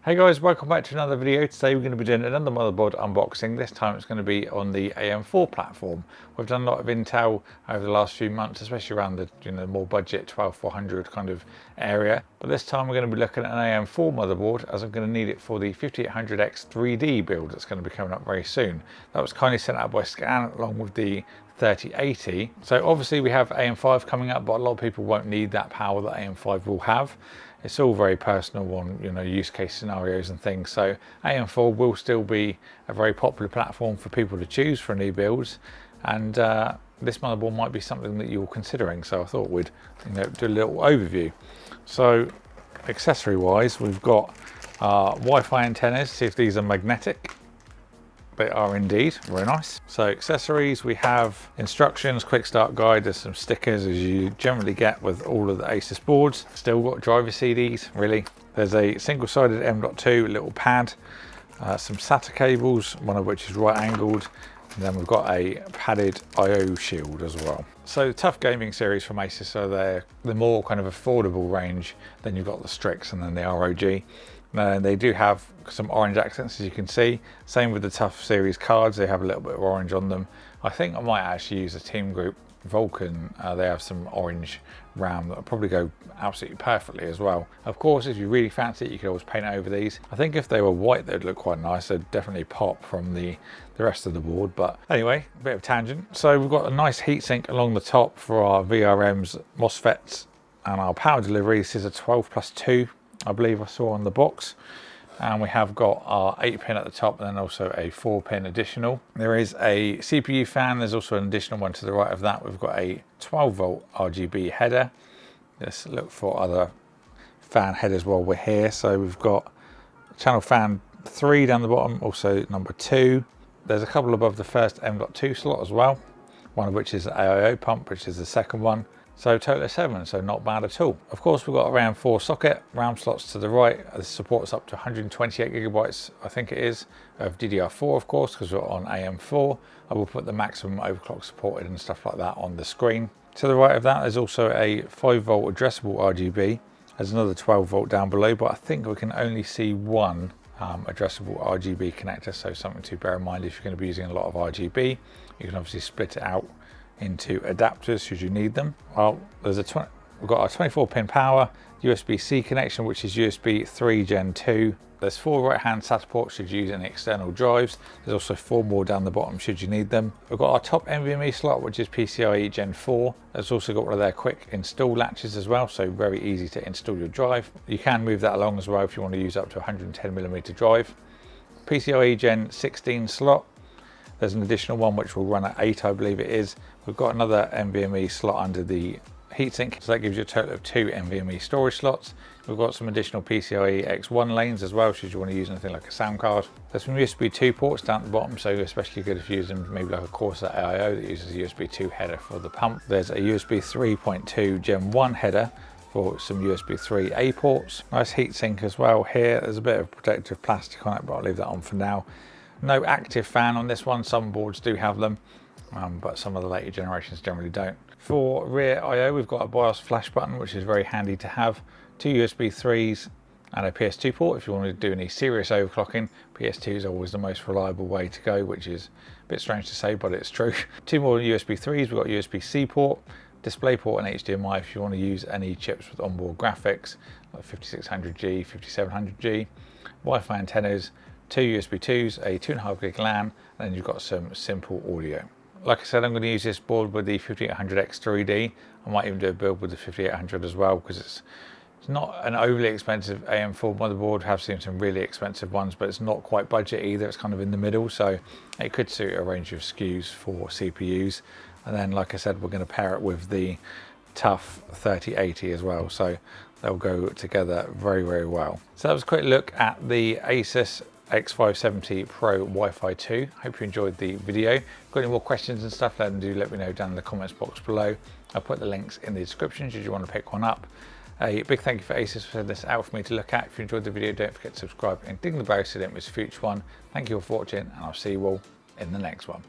Hey guys, welcome back to another video. Today we're going to be doing another motherboard unboxing. This time it's going to be on the AM4 platform. We've done a lot of Intel over the last few months, especially around the more budget 12400 kind of area. But this time we're going to be looking at an AM4 motherboard, as I'm going to need it for the 5800X 3D build that's going to be coming up very soon. That was kindly sent out by Scan along with the 3080. So obviously we have AM5 coming up, but a lot of people won't need that power that AM5 will have. It's all very personal on use case scenarios and things. So AM4 will still be a very popular platform for people to choose for new builds, and this motherboard might be something that you're considering. So I thought we'd do a little overview. So accessory wise, we've got Wi-Fi antennas. See if these are magnetic. They are indeed, very nice. So accessories, we have instructions, quick start guide, there's some stickers as you generally get with all of the ASUS boards. Still got driver CDs, really. There's a single-sided M.2 little pad, some SATA cables, one of which is right angled, and then we've got a padded IO shield as well. So TUF gaming series from ASUS, so they're the more kind of affordable range. Then you've got the Strix and then the ROG. They do have some orange accents, as you can see. Same with the TUF series cards, they have a little bit of orange on them. I think I might actually use a Team Group Vulcan. They have some orange RAM that will probably go absolutely perfectly as well. Of course, if you really fancy it, you could always paint over these. I think if they were white, they'd look quite nice. They'd definitely pop from the rest of the board. But anyway, a bit of tangent. So we've got a nice heatsink along the top for our VRMs, MOSFETs, and our power delivery. This is a 12+2. I believe I saw on the box, and we have got our 8-pin at the top and then also a 4-pin additional. There is a CPU fan, there's also an additional one to the right of that. We've got a 12-volt RGB header. Let's look for other fan headers while we're here. So we've got channel fan 3 down the bottom, also number 2. There's a couple above the first M.2 slot as well, one of which is the AIO pump, which is the second one. So total of 7, so not bad at all. Of course, we've got a RAM 4 socket, RAM slots to the right. This supports up to 128 gigabytes, I think it is, of DDR4, of course, because we're on AM4. I will put the maximum overclock supported and stuff like that on the screen. To the right of that, there's also a 5-volt addressable RGB. There's another 12-volt down below, but I think we can only see one addressable RGB connector, so something to bear in mind if you're going to be using a lot of RGB. You can obviously split it out into adapters should you need them. Well, we've got our 24-pin power, USB-C connection, which is USB 3 Gen 2. There's 4 right-hand SATA ports should you use any external drives. There's also 4 more down the bottom should you need them. We've got our top NVMe slot, which is PCIe Gen 4. There's also got one of their quick install latches as well, so very easy to install your drive. You can move that along as well if you want to use up to 110mm drive. PCIe Gen 16 slot. There's an additional one which will run at 8, I believe it is. We've got another NVMe slot under the heatsink, so that gives you a total of 2 NVMe storage slots. We've got some additional PCIe X1 lanes as well, should you want to use anything like a sound card. There's some USB 2 ports down at the bottom, so especially good if you're using maybe like a Corsair AIO that uses a USB 2 header for the pump. There's a USB 3.2 Gen 1 header for some USB 3A ports. Nice heatsink as well here. There's a bit of protective plastic on it, but I'll leave that on for now. No active fan on this one. Some boards do have them, but some of the later generations generally don't. For rear I/O, we've got a BIOS flash button, which is very handy to have. 2 USB 3s and a PS2 port if you want to do any serious overclocking. PS2 is always the most reliable way to go, which is a bit strange to say, but it's true. 2 more USB 3s, we've got USB-C port, DisplayPort and HDMI if you want to use any chips with onboard graphics, like 5600G, 5700G, Wi-Fi antennas, 2 USB 2s, a 2.5 gig LAN, and then you've got some simple audio. Like I said, I'm going to use this board with the 5800X 3D. I might even do a build with the 5800 as well, because it's not an overly expensive AM4 motherboard. I have seen some really expensive ones, but it's not quite budget either. It's kind of in the middle, so it could suit a range of SKUs for CPUs. And then, like I said, we're going to pair it with the TUF 3080 as well, so they'll go together very, very well. So that was a quick look at the ASUS X570 Pro Wi-Fi 2. Hope you enjoyed the video. Got any more questions and stuff, let me know down in the comments box below. I'll put the links in the description should you want to pick one up. A big thank you for ASUS for sending this out for me to look at. If you enjoyed the video, don't forget to subscribe and ding the bell so you don't miss a future one. Thank you all for watching, and I'll see you all in the next one.